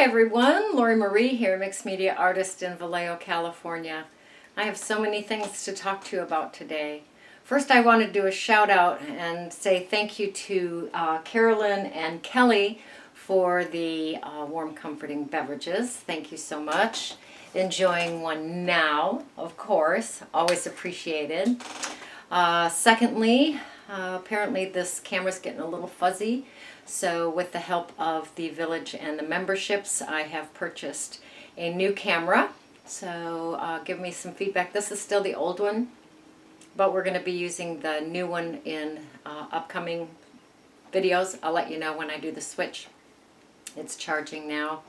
everyone, Lori Marie here, mixed media artist in Vallejo, California. I have so many things to talk to you about today. First, I want to do a shout out and say thank you to Carolyn and Kelly for the warm comforting beverages. Thank you so much. Enjoying one now, of course, always appreciated. Secondly, apparently this camera's getting a little fuzzy. So with the help of the village and the memberships, I have purchased a new camera. So give me some feedback. This is still the old one, but we're going to be using the new one in upcoming videos. I'll let you know when I do the switch. It's charging now.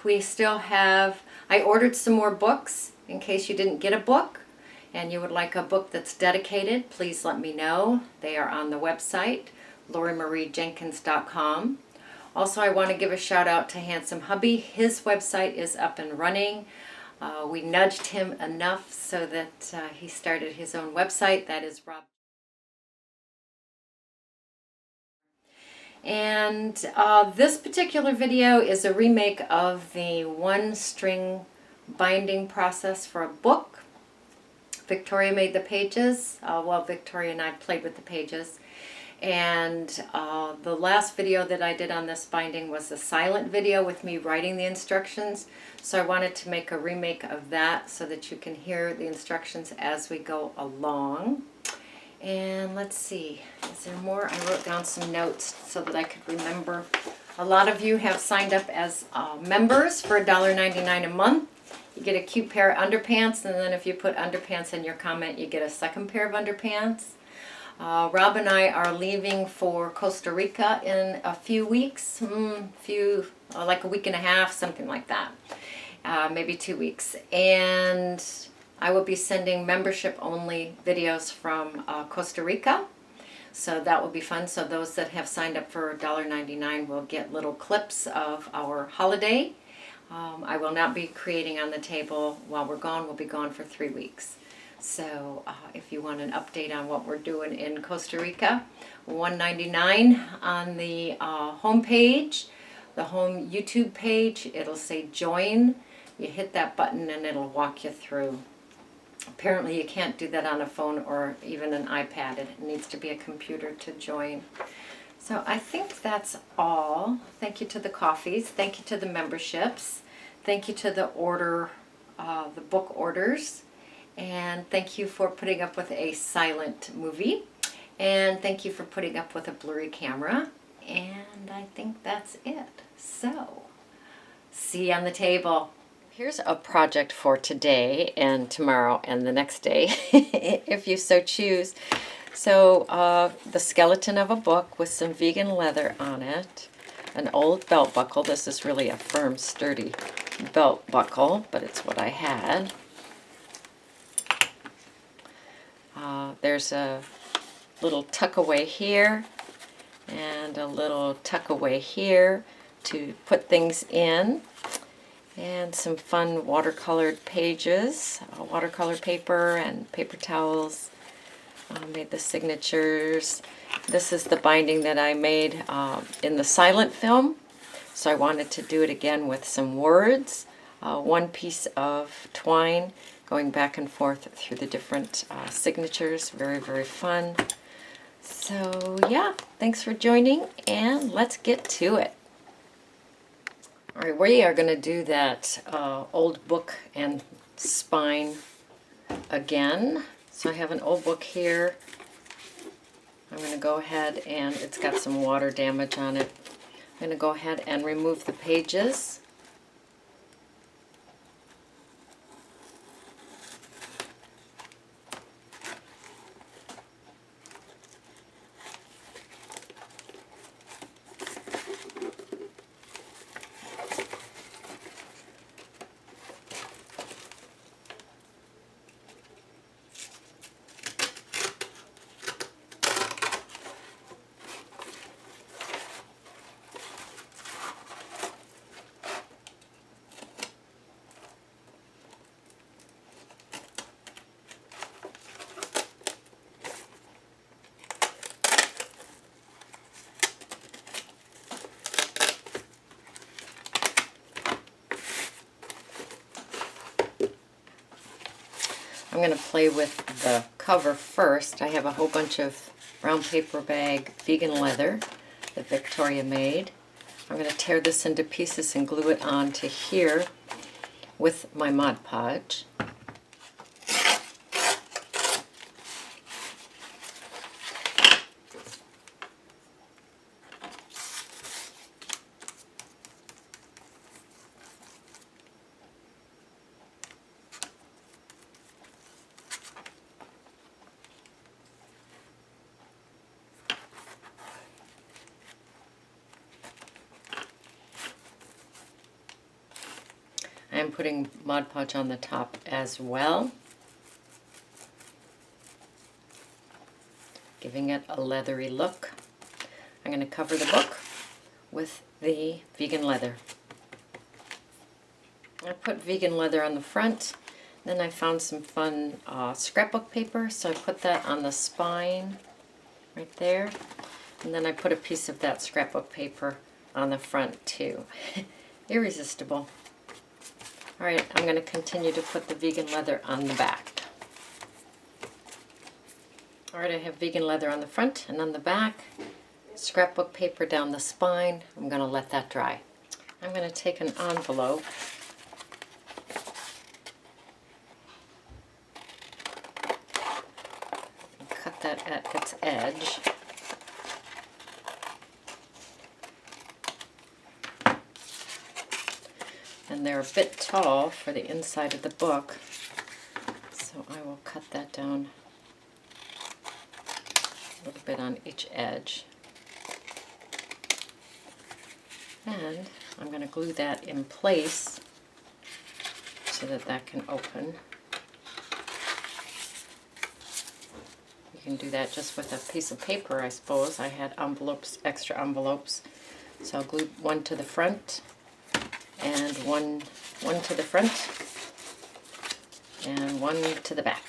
We still have, I ordered some more books in case you didn't get a book and you would like a book that's dedicated. Please let me know. They are on the website, LoriMarieJenkins.com. Also, I want to give a shout out to Handsome Hubby. His website is up and running. We nudged him enough so that he started his own website. That is Rob. And this particular video is a remake of the one-string binding process for a book. Victoria made the pages. Well, Victoria and I played with the pages. And the last video that I did on this binding was a silent video with me writing the instructions. So I wanted to make a remake of that so that you can hear the instructions as we go along. And let's see, is there more? I wrote down some notes so that I could remember. A lot of you have signed up as members for $1.99 a month. You get a cute pair of underpants, and then if you put underpants in your comment, you get a second pair of underpants. Rob and I are leaving for Costa Rica in a few weeks, like a week and a half, something like that, maybe 2 weeks. And I will be sending membership-only videos from Costa Rica, so that will be fun. So those that have signed up for $1.99 will get little clips of our holiday. I will not be creating on the table while we're gone. We'll be gone for 3 weeks. So if you want an update on what we're doing in Costa Rica, $1.99 on the home page, the home YouTube page. It'll say join. You hit that button and it'll walk you through. Apparently you can't do that on a phone or even an iPad. It needs to be a computer to join. So I think that's all. Thank you to the coffees. Thank you to the memberships. Thank you to the the book orders. And thank you for putting up with a silent movie. And thank you for putting up with a blurry camera. And I think that's it. So, see you on the table. Here's a project for today and tomorrow and the next day, if you so choose. So, the skeleton of a book with some vegan leather on it, an old belt buckle. This is really a firm, sturdy belt buckle, but it's what I had. There's a little tuck away here and a little tuck away here to put things in. And some fun watercolored pages, watercolor paper and paper towels. Made the signatures. This is the binding that I made in the silent film. So I wanted to do it again with some words. One piece of twine going back and forth through the different signatures. Very, very fun. So yeah, thanks for joining and let's get to it. All right, we are going to do that old book and spine again. So I have an old book here. I'm going to go ahead and it's got some water damage on it. I'm going to go ahead and remove the pages. I'm going to play with the cover first. I have a whole bunch of brown paper bag vegan leather that Victoria made. I'm going to tear this into pieces and glue it onto here with my Mod Podge. I am putting Mod Podge on the top as well, giving it a leathery look. I'm going to cover the book with the vegan leather. I put vegan leather on the front, then I found some fun scrapbook paper, so I put that on the spine right there, and then I put a piece of that scrapbook paper on the front too. Irresistible. Alright, I'm going to continue to put the vegan leather on the back. Alright, I have vegan leather on the front and on the back. Scrapbook paper down the spine. I'm going to let that dry. I'm going to take an envelope and cut that at its edge. And they're a bit tall for the inside of the book, so I will cut that down a little bit on each edge. And I'm going to glue that in place so that that can open. You can do that just with a piece of paper, I suppose. I had envelopes, extra envelopes, so I'll glue one to the front and one to the front and one to the back.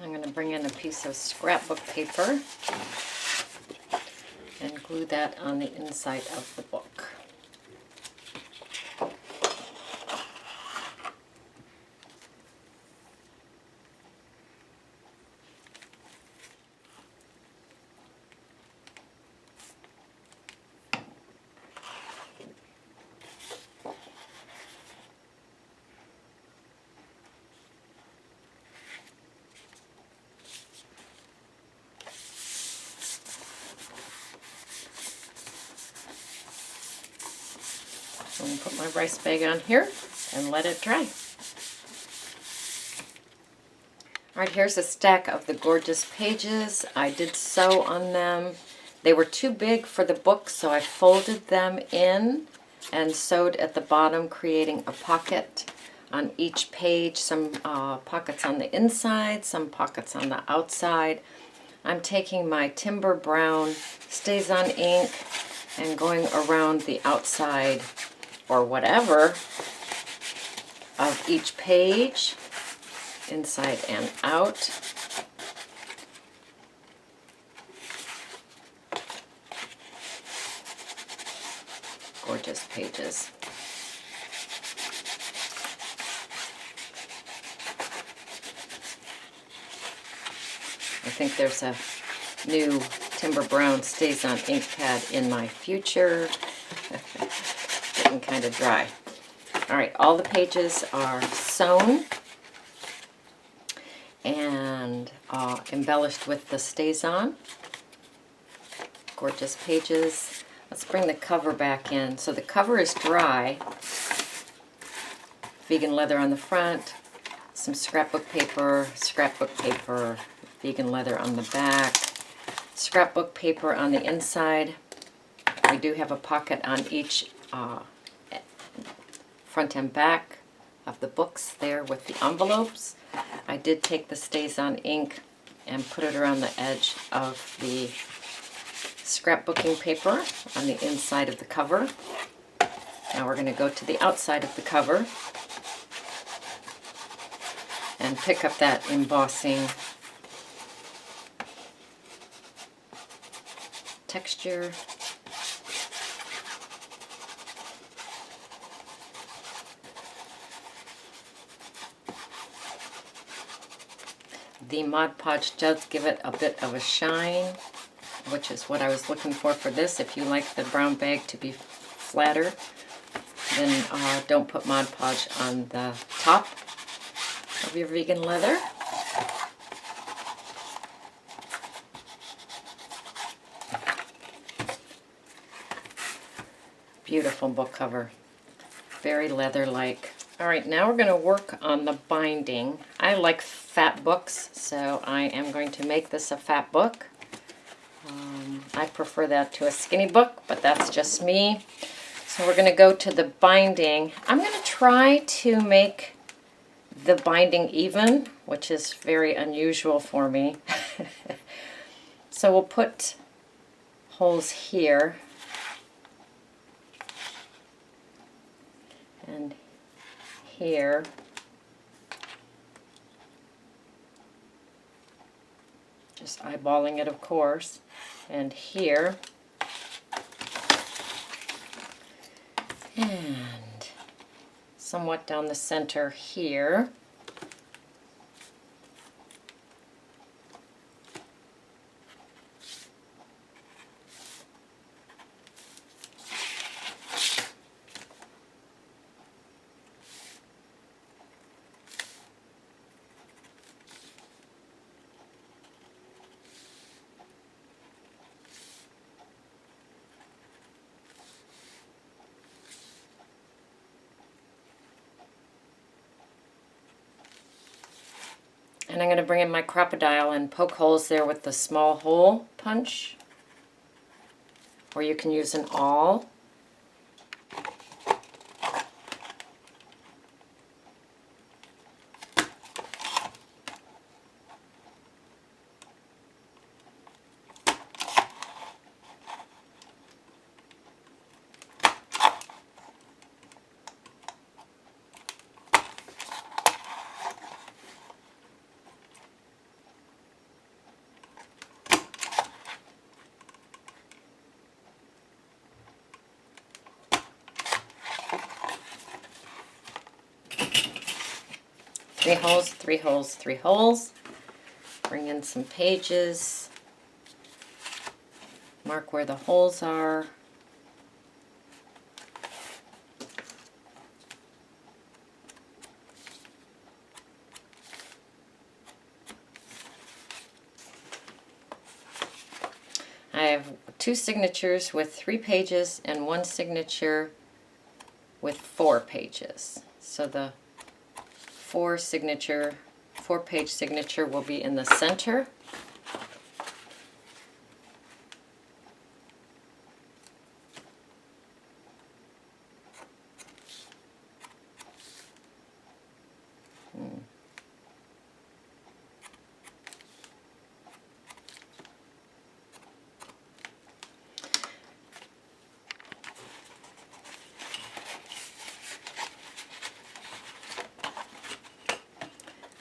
I'm going to bring in a piece of scrapbook paper and glue that on the inside of the book. I'm going to put my rice bag on here and let it dry. Alright, here's a stack of the gorgeous pages. I did sew on them. They were too big for the book, so I folded them in and sewed at the bottom, creating a pocket on each page. Some pockets on the inside, some pockets on the outside. I'm taking my Timber Brown Stays On ink and going around the outside or whatever of each page, inside and out. Gorgeous pages. I think there's a new Timber Brown Stays On ink pad in my future. Getting kind of dry. All right, all the pages are sewn and embellished with the StazOn. Gorgeous pages. Let's bring the cover back in. So the cover is dry. Vegan leather on the front, some scrapbook paper, vegan leather on the back, scrapbook paper on the inside. We do have a pocket on each front and back of the books there with the envelopes. I did take the StazOn ink and put it around the edge of the scrapbooking paper on the inside of the cover. Now we're going to go to the outside of the cover and pick up that embossing texture. The Mod Podge does give it a bit of a shine, which is what I was looking for this. If you like the brown bag to be flatter, then don't put Mod Podge on the top of your vegan leather. Beautiful book cover. Very leather-like. Alright, now we're going to work on the binding. I like fat books, so I am going to make this a fat book. I prefer that to a skinny book, but that's just me. So we're going to go to the binding. I'm going to try to make the binding even, which is very unusual for me. So we'll put holes here and here. Just eyeballing it, of course, and here. And somewhat down the center here. And I'm going to bring in my crocodile and poke holes there with the small hole punch. Or you can use an awl. Three holes, three holes, three holes. Bring in some pages. Mark where the holes are. I have 2 signatures with 3 pages and 1 signature with 4 pages. So the 4-page signature will be in the center.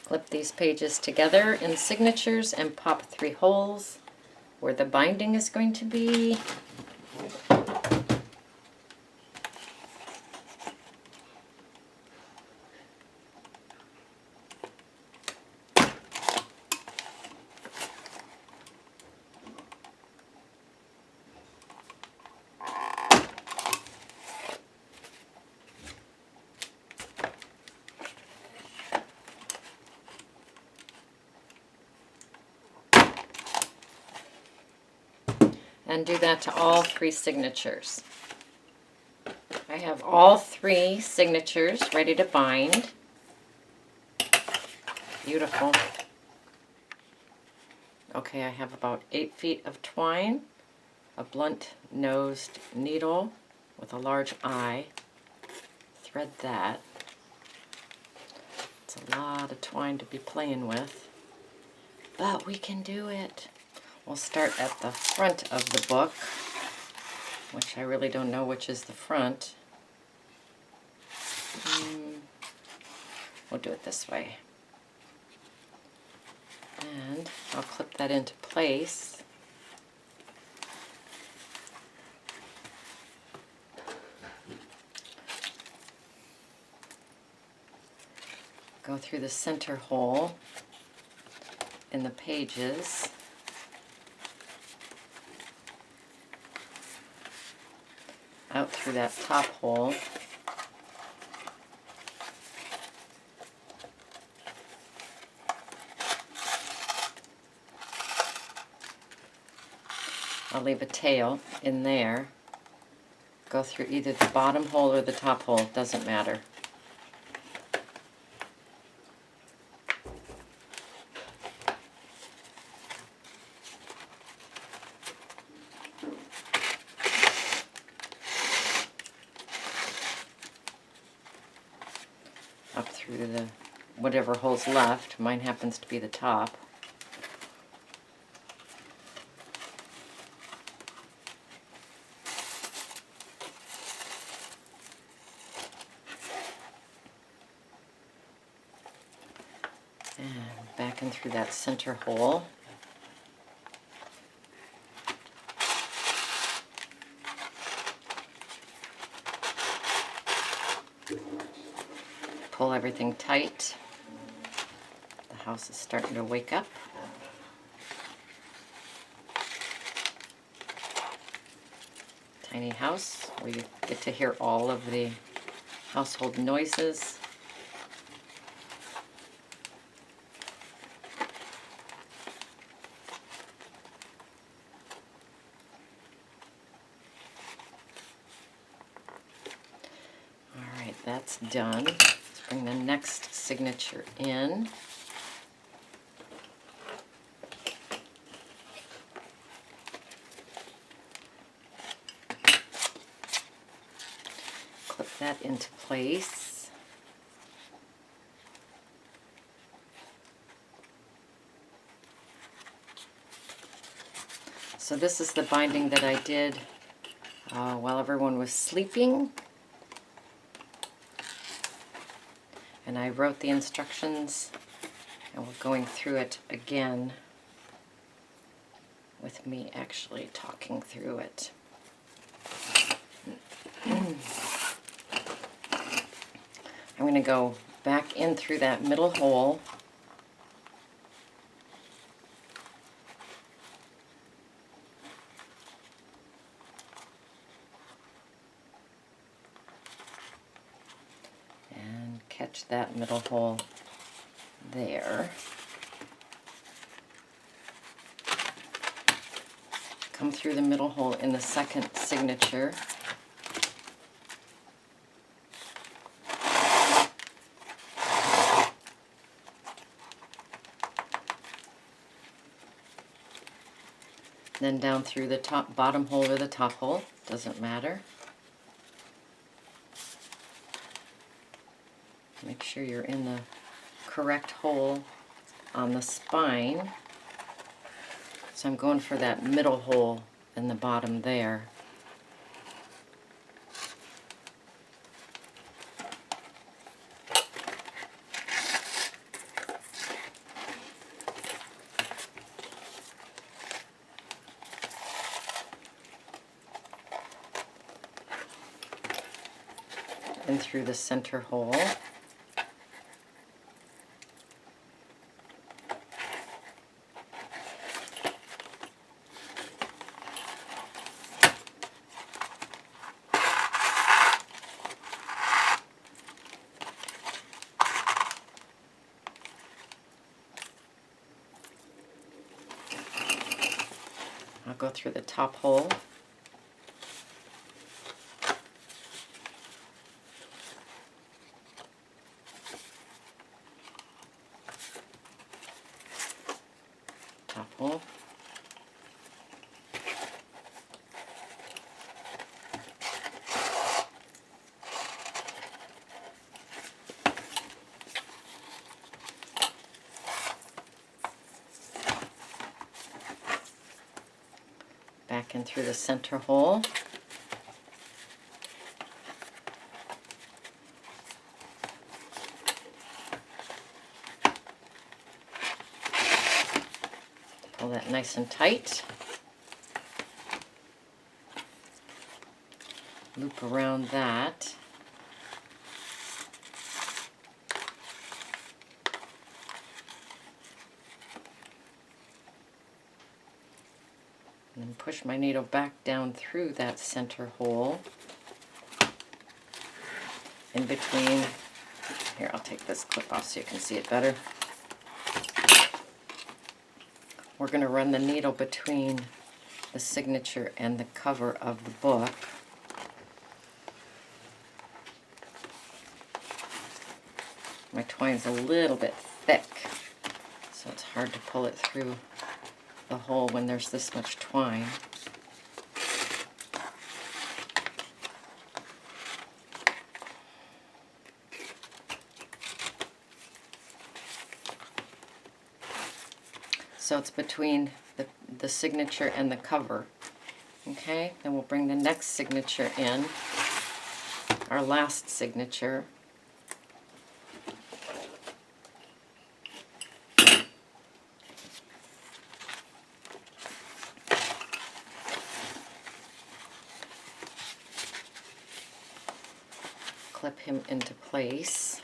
Clip these pages together in signatures and pop 3 holes where the binding is going to be. And do that to all 3 signatures. I have all 3 signatures ready to bind. Beautiful. Okay, I have about 8 feet of twine, a blunt-nosed needle with a large eye. Thread that. It's a lot of twine to be playing with, but we can do it. We'll start at the front of the book, which I really don't know which is the front. We'll do it this way. And I'll clip that into place. Go through the center hole in the pages. Out through that top hole. I'll leave a tail in there. Go through either the bottom hole or the top hole, doesn't matter. Up through the whatever hole's left. Mine happens to be the top. And back in through that center hole. Pull everything tight. The house is starting to wake up. Tiny house where you get to hear all of the household noises. All right, that's done. Let's bring the next signature in. Clip that into place. So this is the binding that I did while everyone was sleeping. And I wrote the instructions, and we're going through it again with me actually talking through it. I'm going to go back in through that middle hole. And catch that middle hole there. Come through the middle hole in the second signature. Then down through the bottom hole or the top hole, doesn't matter. Make sure you're in the correct hole on the spine. So I'm going for that middle hole in the bottom there. And through the center hole. go through the top hole. Top hole. Back in through the center hole. Pull that nice and tight. Loop around that. And then push my needle back down through that center hole. In between, here, I'll take this clip off so you can see it better. We're going to run the needle between the signature and the cover of the book. My twine's a little bit thick, so it's hard to pull it through the hole when there's this much twine. So it's between the signature and the cover. Okay, then we'll bring the next signature in, our last signature. Clip him into place.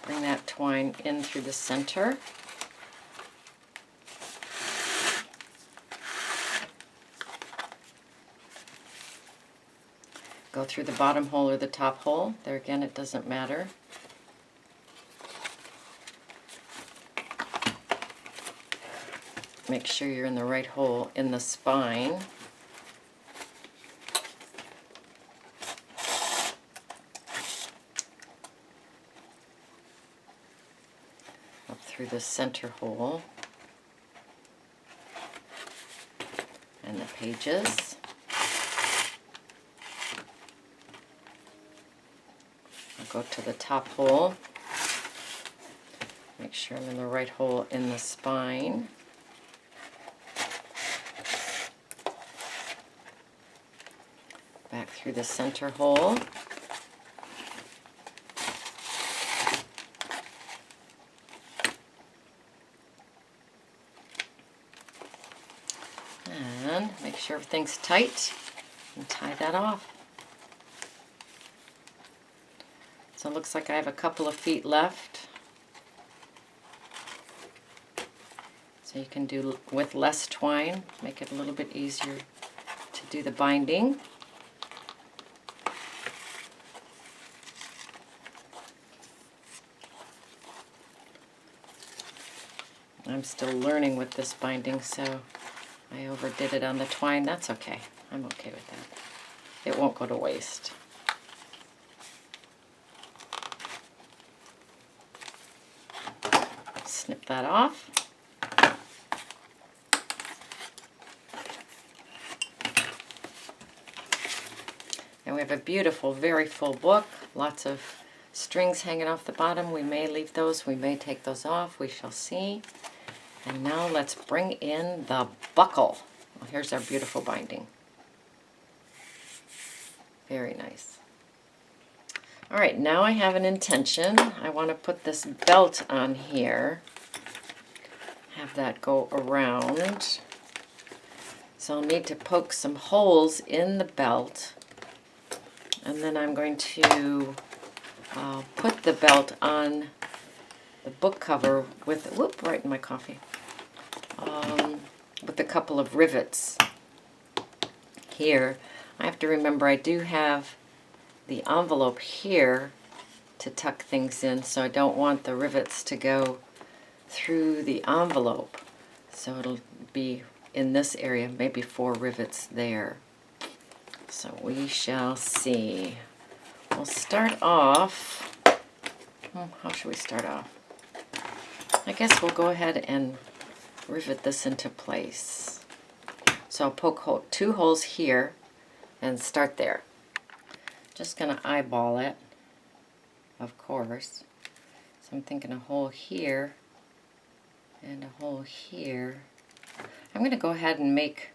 Bring that twine in through the center. Go through the bottom hole or the top hole. There again, it doesn't matter. Make sure you're in the right hole in the spine. Up through the center hole and the pages. I'll go to the top hole. Make sure I'm in the right hole in the spine. Back through the center hole. And make sure everything's tight and tie that off. So it looks like I have a couple of feet left. So you can do with less twine, make it a little bit easier to do the binding. I'm still learning with this binding, so I overdid it on the twine. That's okay. I'm okay with that. It won't go to waste. Snip that off. And we have a beautiful, very full book. Lots of strings hanging off the bottom. We may leave those, we may take those off. We shall see. And now let's bring in the buckle. Well, here's our beautiful binding. Very nice. All right, now I have an intention. I want to put this belt on here. Have that go around. So I'll need to poke some holes in the belt. And then I'm going to put the belt on the book cover with, whoop, right in my coffee. with a couple of rivets here. I have to remember I do have the envelope here to tuck things in, so I don't want the rivets to go through the envelope. So it'll be in this area, maybe 4 rivets there. So we shall see. We'll start off, how should we start off? I guess we'll go ahead and rivet this into place. So I'll poke 2 holes here and start there. Just going to eyeball it, of course. So I'm thinking a hole here and a hole here. I'm going to go ahead and make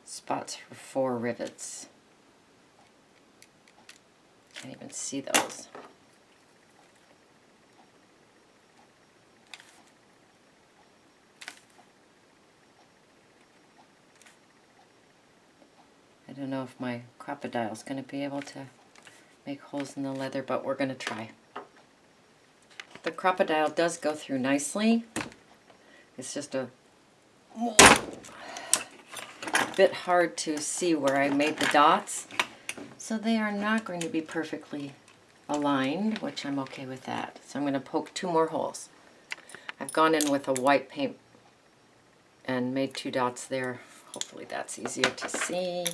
spots for 4 rivets. Can't even see those. I don't know if my crocodile is going to be able to make holes in the leather, but we're going to try. The crocodile does go through nicely. It's just a bit hard to see where I made the dots, so they are not going to be perfectly aligned, which I'm okay with that. So I'm going to poke 2 more holes. I've gone in with a white paint and made 2 dots there. Hopefully that's easier to see.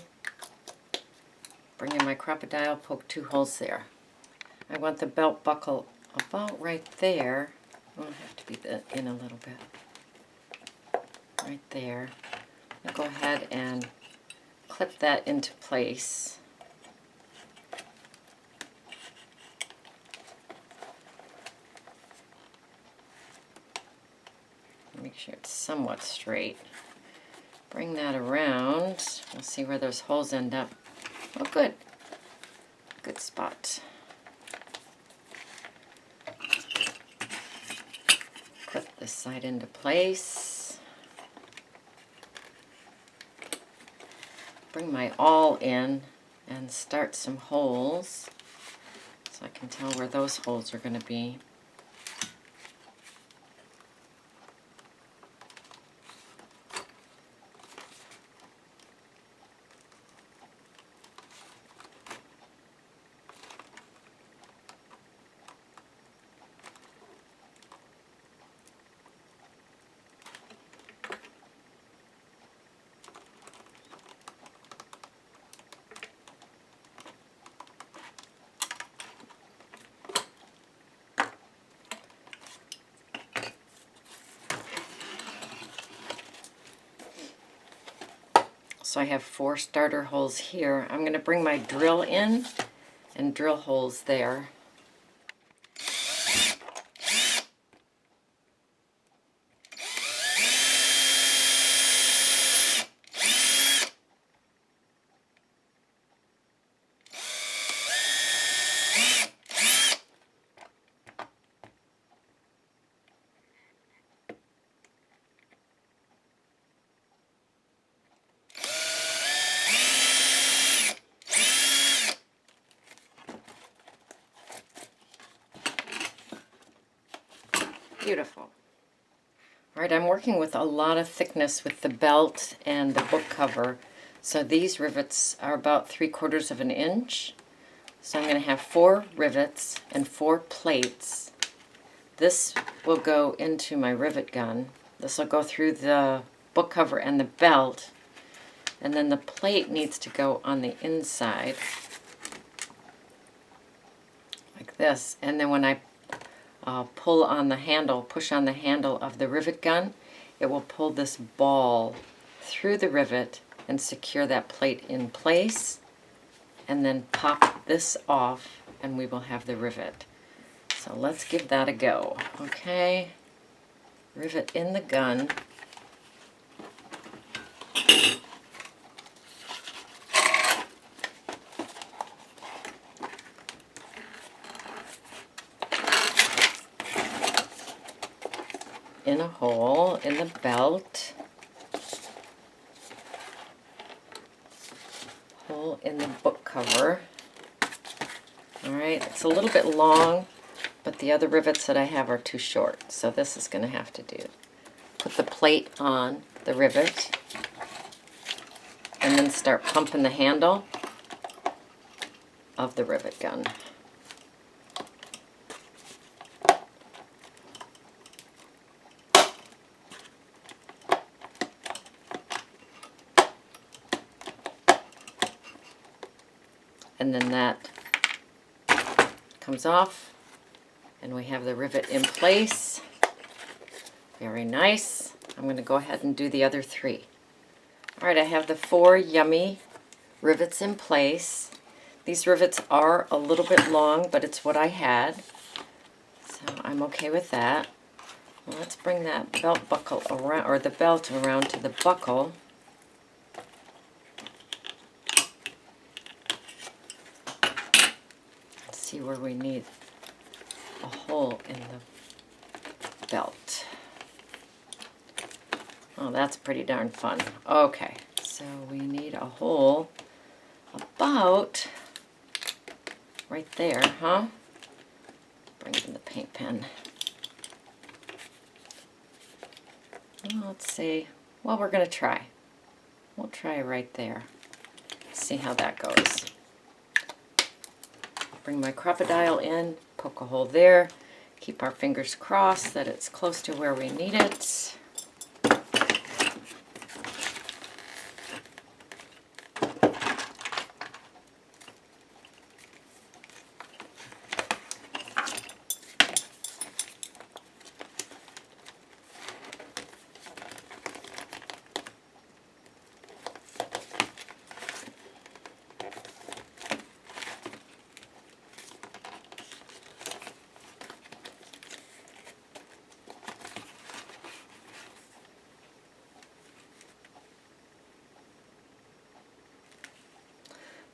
Bring in my crocodile, poke 2 holes there. I want the belt buckle about right there. I'll have to be in a little bit. Right there. I'll go ahead and clip that into place. Make sure it's somewhat straight. Bring that around. We'll see where those holes end up. Oh, good. Good spot. Clip this side into place. Bring my awl in and start some holes so I can tell where those holes are going to be. So I have 4 starter holes here. I'm going to bring my drill in and drill holes there. Beautiful. All right, I'm working with a lot of thickness with the belt and the book cover. So these rivets are about 3/4 of an inch. So I'm going to have 4 rivets and 4 plates. This will go into my rivet gun. This will go through the book cover and the belt. And then the plate needs to go on the inside, like this. And then when I pull on the handle, push on the handle of the rivet gun, it will pull this ball through the rivet and secure that plate in place, and then pop this off and we will have the rivet. So let's give that a go. Okay, rivet in the gun. In a hole in the belt, hole in the book cover. All right, it's a little bit long, but the other rivets that I have are too short, so this is going to have to do. put the plate on the rivet and then start pumping the handle of the rivet gun. And then that comes off, and we have the rivet in place. Very nice. I'm going to go ahead and do the other 3. All right, I have the 4 yummy rivets in place. These rivets are a little bit long, but it's what I had, so I'm okay with that. Well, let's bring that belt buckle around, or the belt around to the buckle. See where we need a hole in the belt. Oh, that's pretty darn fun. Okay, so we need a hole about right there, huh? Bring in the paint pen. Well, let's see. Well, we're going to try. We'll try right there. See how that goes. Bring my crocodile in, poke a hole there, keep our fingers crossed that it's close to where we need it.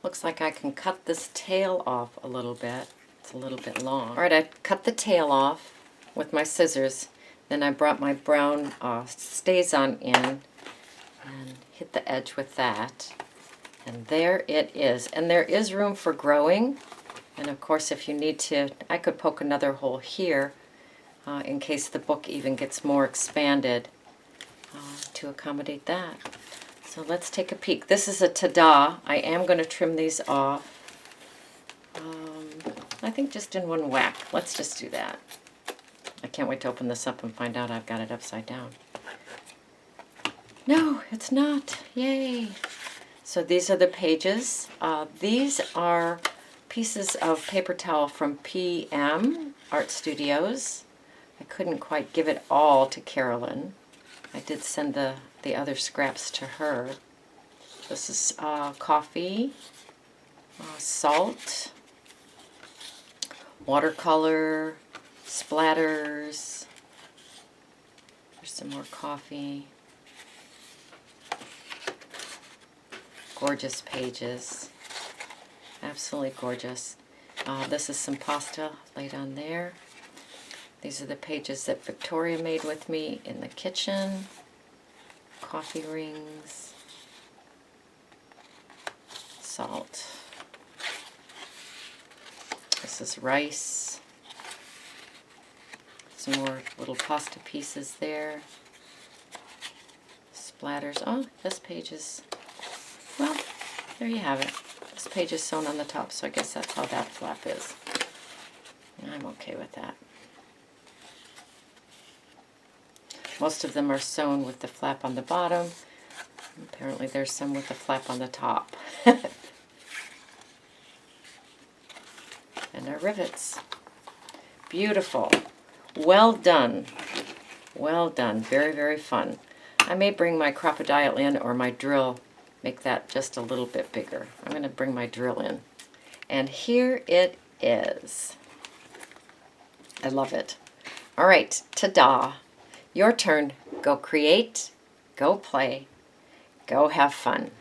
Looks like I can cut this tail off a little bit. It's a little bit long. All right, I cut the tail off with my scissors. Then I brought my brown StazOn in and hit the edge with that. And there it is. And there is room for growing. And of course, if you need to, I could poke another hole here in case the book even gets more expanded to accommodate that. So let's take a peek. This is a ta-da. I am going to trim these off. I think just in one whack. Let's just do that. I can't wait to open this up and find out I've got it upside down. No, it's not. Yay. So these are the pages. These are pieces of paper towel from PM Art Studios. I couldn't quite give it all to Carolyn. I did send the other scraps to her. This is coffee, salt, watercolor, splatters. There's some more coffee. Gorgeous pages. Absolutely gorgeous. This is some pasta laid on there. These are the pages that Victoria made with me in the kitchen. Coffee rings. Salt. This is rice. Some more little pasta pieces there. Splatters. Oh, this page is, well, there you have it. This page is sewn on the top, so I guess that's how that flap is. I'm okay with that. Most of them are sewn with the flap on the bottom. Apparently there's some with the flap on the top. And our rivets. Beautiful. Well done. Well done. Very, very fun. I may bring my crocodile in, or my drill, make that just a little bit bigger. I'm going to bring my drill in. And here it is. I love it. All right, ta-da. Your turn. Go create, go play, go have fun.